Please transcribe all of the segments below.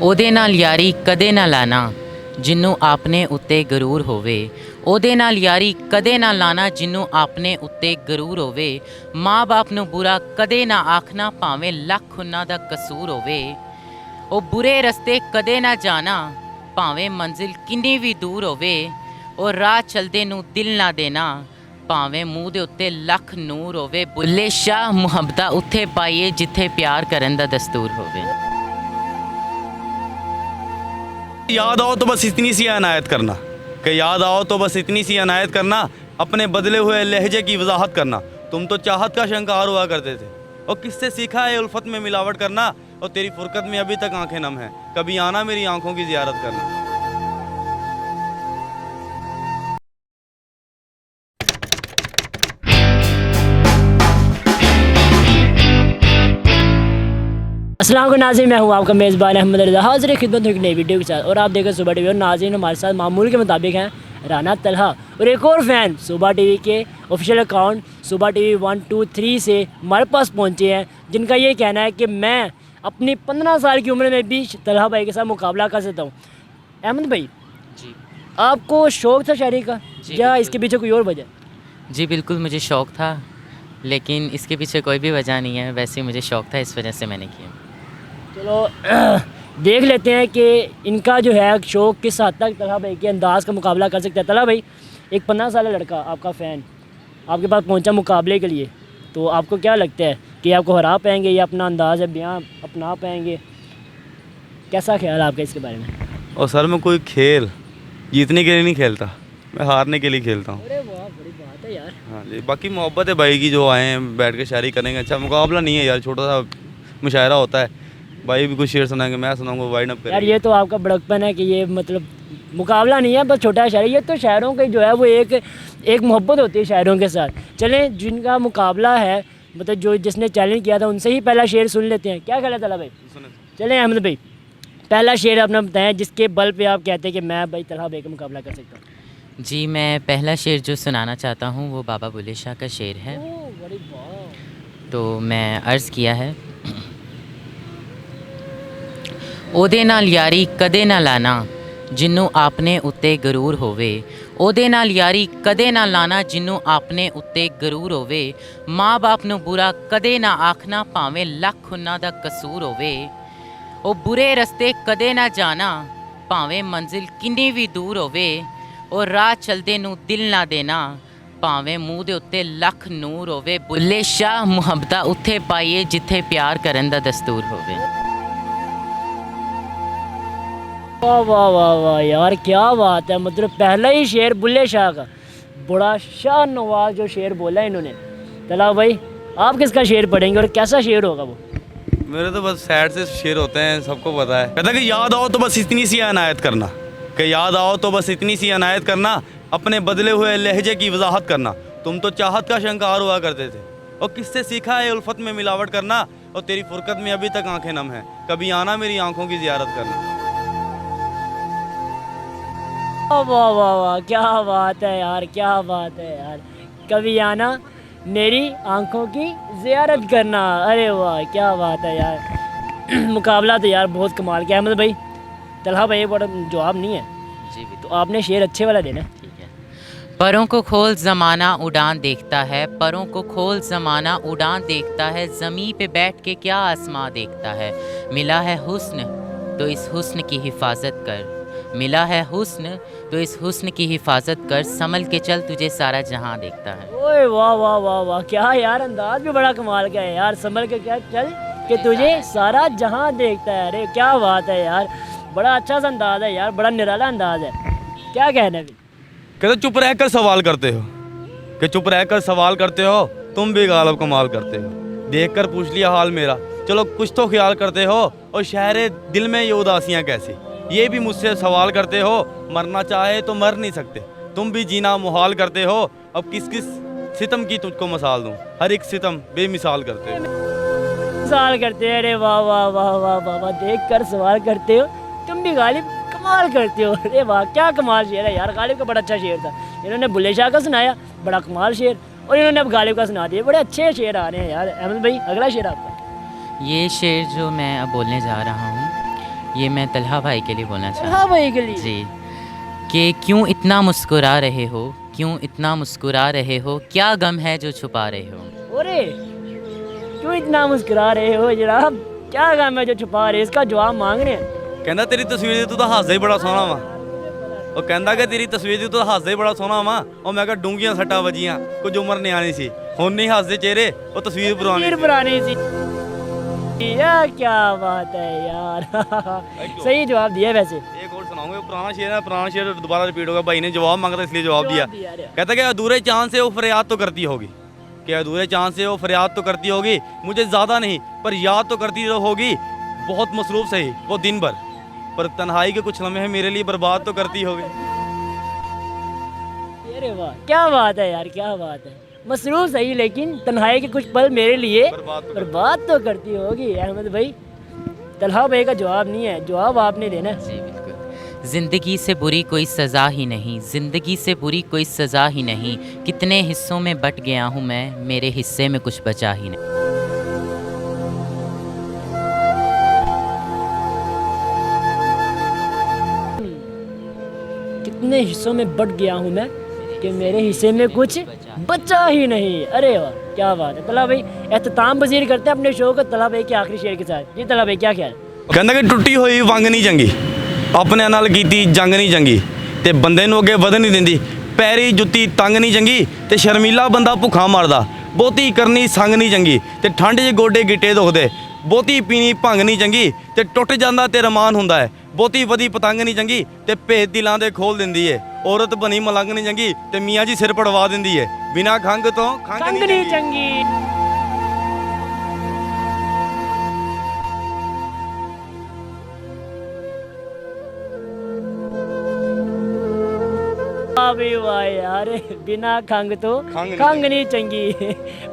ਉਹਦੇ ਨਾਲ ਯਾਰੀ ਕਦੇ ਨਾ ਲਾਣਾ ਜਿਹਨੂੰ ਆਪਣੇ ਉੱਤੇ ਗਰੂਰ ਹੋਵੇ। ਉਹਦੇ ਨਾਲ ਯਾਰੀ ਕਦੇ ਨਾ ਲਾਣਾ ਜਿਹਨੂੰ ਆਪਣੇ ਉੱਤੇ ਗਰੂਰ ਹੋਵੇ। ਮਾਂ-ਬਾਪ ਨੂੰ ਬੁਰਾ ਕਦੇ ਨਾ ਆਖਣਾ ਭਾਵੇਂ ਲੱਖ ਉਹਨਾਂ ਦਾ ਕਸੂਰ ਹੋਵੇ। ਉਹ ਬੁਰੇ ਰਸਤੇ ਕਦੇ ਨਾ ਜਾਣਾ ਭਾਵੇਂ ਮੰਜ਼ਿਲ ਕਿੰਨੀ ਵੀ ਦੂਰ ਹੋਵੇ। ਉਹ ਰਾਹ ਚਲਦੇ ਨੂੰ ਦਿਲ ਨਾ ਦੇਣਾ ਭਾਵੇਂ ਮੂੰਹ ਦੇ ਉੱਤੇ ਲੱਖ ਨੂਰ ਹੋਵੇ। ਬੁੱਲੇ ਸ਼ਾਹ ਮੁਹੱਬਤਾਂ ਉੱਥੇ ਪਾਈਏ ਜਿੱਥੇ ਪਿਆਰ ਕਰਨ ਦਾ ਦਸਤੂਰ ਹੋਵੇ। याद आओ तो बस इतनी सी अनायत करना कि याद आओ तो बस इतनी सी अनायत करना अपने बदले हुए लहजे की वजाहत करना। तुम तो चाहत का शंकार हुआ करते थे और किससे सीखा है उल्फत में मिलावट करना। और तेरी फुरकत में अभी तक आंखें नम हैं, कभी आना मेरी आंखों की जियारत करना। अस्सलाम वालेकुम नाज़रीन, मैं हूँ आपका मेज़बान अहमद रज़ा, हाज़िर खिदमत हूँ एक नई वीडियो के साथ। और आप देखें सुबह टीवी। और नाज़रीन हमारे साथ मामूल के मुताबिक हैं राना तलहा और एक और फ़ैन सुबह टीवी के ऑफिशियल अकाउंट सुबह टीवी 1 2 3 से हमारे पास पहुँचे हैं, जिनका ये कहना है कि मैं अपनी 15 साल की उम्र में भी तलहा भाई के साथ मुकाबला कर सकता हूँ। अहमद भाई जी आपको शौक़ था शायरी का जी, या बिल्कुल। इसके पीछे कोई और वजह? जी बिल्कुल, मुझे शौक़ था, लेकिन इसके पीछे कोई भी वजह नहीं है। वैसे ही मुझे शौक़ था, इस वजह से मैंने किया। चलो देख लेते हैं कि इनका जो है शौक़ किस हद तक तलहा भाई के अंदाज़ का मुकाबला कर सकता है। तलहा भाई, एक 15 साल लड़का आपका फ़ैन आपके पास पहुंचा मुकाबले के लिए, तो आपको क्या लगता है कि आपको हरा पाएंगे या अपना अंदाज़ है बयां अपना पाएंगे? कैसा ख्याल है आपका इसके बारे में? और सर मैं कोई खेल जीतने के लिए नहीं खेलता, मैं हारने के लिए खेलता हूँ। अरे वाह, बड़ी बात है यार। हाँ जी, बाकी मोहब्बत है भाई की, जो आए हैं बैठ के शायरी करेंगे। अच्छा मुकाबला नहीं है यार, छोटा सा मुशायरा होता है। भाई भी कुछ शेर सुनाएंगे, मैं सुनाऊंगा, वाइंड अप यार करेंगे। ये तो आपका बड़कपन है कि ये मतलब मुकाबला नहीं है, बस छोटा शायरी। ये तो शायरों की जो है वो एक मोहब्बत होती है शायरों के साथ। चलें, जिनका मुकाबला है मतलब जो जिसने चैलेंज किया था उनसे ही पहला शेर सुन लेते हैं। क्या ख्याल है तलहा भाई? चलें अहमद भाई, पहला शेर अपना बताएं जिसके बल पे आप कहते हैं कि मैं भाई तलहा भाई का मुकाबला कर सकता हूँ। जी, मैं पहला शेर जो सुनाना चाहता हूँ वो बाबा बुल्ले शाह का शेर है। ओह, बड़ी वाह। तो मैं अर्ज़ किया है। ਉਹਦੇ ਨਾਲ ਯਾਰੀ ਕਦੇ ਨਾ ਲਾਣਾ ਜਿਹਨੂੰ ਆਪਣੇ ਉੱਤੇ ਗਰੂਰ ਹੋਵੇ। ਉਹਦੇ ਨਾਲ ਯਾਰੀ ਕਦੇ ਨਾ ਲਾਣਾ ਜਿਹਨੂੰ ਆਪਣੇ ਉੱਤੇ ਗਰੂਰ ਹੋਵੇ। ਮਾਂ-ਬਾਪ ਨੂੰ ਬੁਰਾ ਕਦੇ ਨਾ ਆਖਣਾ ਭਾਵੇਂ ਲੱਖ ਉਹਨਾਂ ਦਾ ਕਸੂਰ ਹੋਵੇ। ਉਹ ਬੁਰੇ ਰਸਤੇ ਕਦੇ ਨਾ ਜਾਣਾ ਭਾਵੇਂ ਮੰਜ਼ਿਲ ਕਿੰਨੀ ਵੀ ਦੂਰ ਹੋਵੇ। ਉਹ ਰਾਹ ਚਲਦੇ ਨੂੰ ਦਿਲ ਨਾ ਦੇਣਾ ਭਾਵੇਂ ਮੂੰਹ ਦੇ ਉੱਤੇ ਲੱਖ ਨੂਰ ਹੋਵੇ। ਬੁੱਲੇ ਸ਼ਾਹ ਮੁਹੱਬਤਾਂ ਉੱਥੇ ਪਾਈਏ ਜਿੱਥੇ ਪਿਆਰ ਕਰਨ ਦਾ ਦਸਤੂਰ ਹੋਵੇ। वाह वाह वाह वाह यार, क्या बात है। मतलब पहला ही शेर बुल्ले शाह का, बड़ा शाह नवाज जो शेर बोला है इन्होंने। तलहा भाई, आप किसका शेर पढ़ेंगे और कैसा शेर होगा वो? मेरे तो बस सैड से शेर होते हैं, सबको पता है। कहता कि याद आओ तो बस इतनी सी अनायत करना कि याद आओ तो बस इतनी सी अनायत करना अपने बदले हुए लहजे की वजाहत करना। तुम तो चाहत का शंकार हुआ करते थे और किससे सीखा है उल्फत में मिलावट करना। और तेरी फुरकत में अभी तक आंखें नम हैं, कभी आना मेरी आंखों की जियारत करना। वाह वाह वाह वाह, क्या बात है यार, क्या बात है यार। कभी आना मेरी आंखों की ज़ियारत करना। अरे वाह, क्या बात है यार। मुकाबला तो यार बहुत कमाल किया। अहमद भाई, तलहा भाई बड़ा जवाब नहीं है जी भी तो आपने शेर अच्छे वाला देना। ठीक है। परों को खोल ज़माना उड़ान देखता है। परों को खोल ज़माना उड़ान देखता है। ज़मीं पे बैठ के क्या आसमां देखता है। मिला है हुस्न तो इस हुस्न की हिफाजत कर। मिला है हुस्न तो इस हुस्न की हिफाजत कर। संभल के चल तुझे सारा जहां देखता है। ओए वाह वाह वाह वाह, क्या यार अंदाज भी बड़ा कमाल का है यार। संभल के क्या चल कि तुझे सारा जहां देखता है। अरे क्या बात है यार, बड़ा अच्छा सा अंदाज है यार, बड़ा निराला अंदाज है। क्या कहना है? कहते चुप रह कर सवाल करते हो कि चुप रह कर सवाल करते हो, तुम भी गालब कमाल करते हो। देख कर पूछ लिया हाल मेरा, चलो कुछ तो ख्याल करते हो। और शहरे दिल में ये उदासियाँ कैसी, ये भी मुझसे सवाल करते हो। मरना चाहे तो मर नहीं सकते, तुम भी जीना मुहाल करते हो। अब किस किस सितम की तुझको मिसाल दूं, हर एक सितम बेमिसाल करते हो। सवाल करते हैं। अरे वाह वाह वाह वाह वाह वाह, देख कर सवाल करते हो, तुम भी गालिब कमाल करते हो। अरे वाह, क्या कमाल शेर है यार। गालिब का बड़ा अच्छा शेर था, इन्होंने बुल्ले शाह का सुनाया, बड़ा कमाल शेर, और इन्होंने अब गालिब का सुना दिया। बड़े अच्छे शेर आ रहे हैं यार। अहमद भाई, अगला शेर आपका। ये शेर जो मैं अब बोलने जा रहा हूँ ये मैं तलहा भाई के लिए बोलना चाहता हाँ भाई के लिए हूँ जी, कि क्यों इतना मुस्कुरा रहे हो, क्यों इतना मुस्कुरा रहे हो, क्या गम है जो छुपा रहे हो। ओरे क्यों इतना मुस्कुरा रहे हो जनाब, क्या गम है जो छुपा रहे, इसका जवाब मांग रहे हैं। ਕਹਿੰਦਾ ਤੇਰੀ ਤਸਵੀਰ ਦੀ ਤੂੰ ਤਾਂ ਹੱਸਦਾ ਹੀ ਬੜਾ ਸੋਹਣਾ ਵਾ। ਉਹ ਕਹਿੰਦਾ ਕਿ ਤੇਰੀ ਤਸਵੀਰ ਦੀ ਤੂੰ ਤਾਂ ਹੱਸਦਾ ਹੀ ਬੜਾ ਸੋਹਣਾ ਵਾ। ਉਹ ਮੈਂ ਕਿਹਾ ਡੂੰਘੀਆਂ ਸੱਟਾਂ ਵੱਜੀਆਂ, ਕੁਝ ਉਮਰ ਨਿਆਣੀ ਸੀ, ਹੁਣ ਨਹੀਂ ਹੱਸਦੇ ਚਿਹਰੇ, ਉਹ ਤਸਵੀਰ ਪੁਰਾਣੀ फिर ਸੀ। पुरानी सी यार, क्या बात है यार सही जवाब दिया वैसे। एक और सुनाऊंगा, पुराना शेर है, पुराना शेर दोबारा रिपीट होगा। भाई ने जवाब मांगा था इसलिए जवाब दिया। कहता कि अधूरे चांद से वो फरियाद तो करती होगी, कि अधूरे चांद से वो फरियाद तो करती होगी, मुझे ज़्यादा नहीं पर याद तो करती होगी, बहुत मसरूफ़ सही वो दिन भर, पर तन्हाई के कुछ लम्हे मेरे लिए बर्बाद तो करती होगी। अरे वाह, क्या बात है यार, क्या बात है। मसरूफ सही लेकिन तन्हाई के कुछ पल मेरे लिए बर्बाद तो करती होगी। अहमद भाई, तलहा भाई का जवाब नहीं है, जवाब आपने देना है। जी बिल्कुल। ज़िंदगी से बुरी कोई सज़ा ही नहीं, ज़िंदगी से बुरी कोई सज़ा ही नहीं, कितने हिस्सों में बट गया हूँ मैं, मेरे हिस्से में कुछ बचा ही नहीं। कितने हिस्सों में बट गया हूँ मैं कि मेरे हिस्से में कुछ बचा ही नहीं। अरे वाह, क्या बात है। तला भाई एहतमाम पजीर करते हैं अपने शो को तला भाई के आखिरी शेर के साथ। जी तला भाई, क्या ख्याल? ਕਹਿੰਦਾ ਕਿ ਟੁੱਟੀ ਹੋਈ ਵੰਗ ਨਹੀਂ ਚੰਗੀ, ਆਪਣਿਆਂ ਨਾਲ ਕੀਤੀ ਜੰਗ ਨਹੀਂ ਚੰਗੀ, ਤੇ ਬੰਦੇ ਨੂੰ ਅੱਗੇ ਵਧਣ ਨਹੀਂ ਦਿੰਦੀ, ਪੈਰੀ ਜੁੱਤੀ ਤੰਗ ਨਹੀਂ ਚੰਗੀ, ਤੇ ਸ਼ਰਮੀਲਾ ਬੰਦਾ ਭੁੱਖਾ ਮਰਦਾ, ਬਹੁਤੀ ਕਰਨੀ ਸੰਗ ਨਹੀਂ ਚੰਗੀ, ਤੇ ਠੰਡ 'ਚ ਗੋਡੇ ਗਿੱਟੇ ਦੁਖਦੇ, ਬਹੁਤੀ ਪੀਣੀ ਭੰਗ ਨਹੀਂ ਚੰਗੀ, ਤੇ ਟੁੱਟ ਜਾਂਦਾ ਤੇ ਰਮਾਨ ਹੁੰਦਾ ਹੈ, ਬਹੁਤੀ ਵਧੀ ਪਤੰਗ ਨਹੀਂ ਚੰਗੀ, ਤੇ ਭੇਦ ਦਿਲਾਂ ਦੇ ਖੋਲ ਦਿੰਦੀ ਏ, ਔਰਤ ਬਣੀ ਮਲੰਗ ਨਹੀਂ ਚੰਗੀ, ਤੇ ਮੀਆਂ ਜੀ ਸਿਰ ਪੜਵਾ ਦਿੰਦੀ ਏ, ਬਿਨਾਂ ਖੰਗ ਤੋਂ ਖੰਗ कंग ਨਹੀਂ नहीं ਚੰਗੀ। चंगी। वाह भी वाह यार, बिना खंग तो खंग नहीं चंगी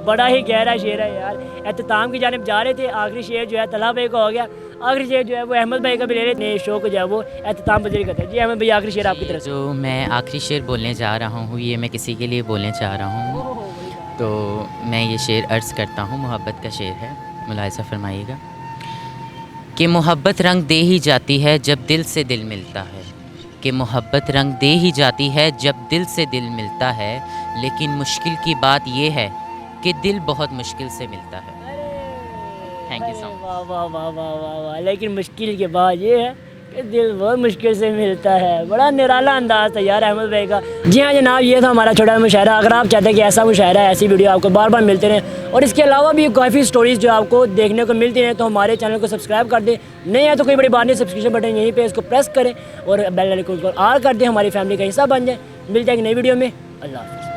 बड़ा ही गहरा शेर है यार। एहतमाम की जानिब जा रहे थे, आखिरी शेर जो है तलहा भाई का हो गया, आखिरी शेर जो है वो अहमद भाई का भी ले रहे थे। शो को जो है वो एहतमाम पजीर करते हैं। जी अहमद भाई, आखिरी शेर आपकी तरफ से। जो मैं आखिरी शेर बोलने जा रहा हूँ, ये मैं किसी के लिए बोलने जा रहा हूँ, तो मैं ये शेर अर्ज़ करता हूँ, मोहब्बत का शेर है, मुलाहिज़ा फरमाइएगा कि मोहब्बत रंग दे ही जाती है जब दिल से दिल मिलता है, कि मोहब्बत रंग दे ही जाती है जब दिल से दिल मिलता है, लेकिन मुश्किल की बात ये है कि दिल बहुत मुश्किल से मिलता है। Thank you so much. वाह वाह वाह वाह वाह वाह। लेकिन मुश्किल के बाद ये है कि दिल बहुत मुश्किल से मिलता है। बड़ा निराला अंदाज था यार अहमद भाई का। जी हाँ जनाब, ये था हमारा छोटा मुशायरा। अगर आप चाहते हैं कि ऐसा मुशायरा, ऐसी वीडियो आपको बार बार मिलते रहें और इसके अलावा भी काफ़ी स्टोरीज़ जो आपको देखने को मिलती हैं, तो हमारे चैनल को सब्सक्राइब कर दें। नहीं है तो कोई बड़ी बात नहीं, सब्सक्रिप्शन बटन यहीं पर इसको प्रेस करें और बेल आइकन को ऑल कर दें, हमारी फैमिली का हिस्सा बन जाए। मिल जाएगी नई वीडियो में। अल्लाह हाफ़िज़।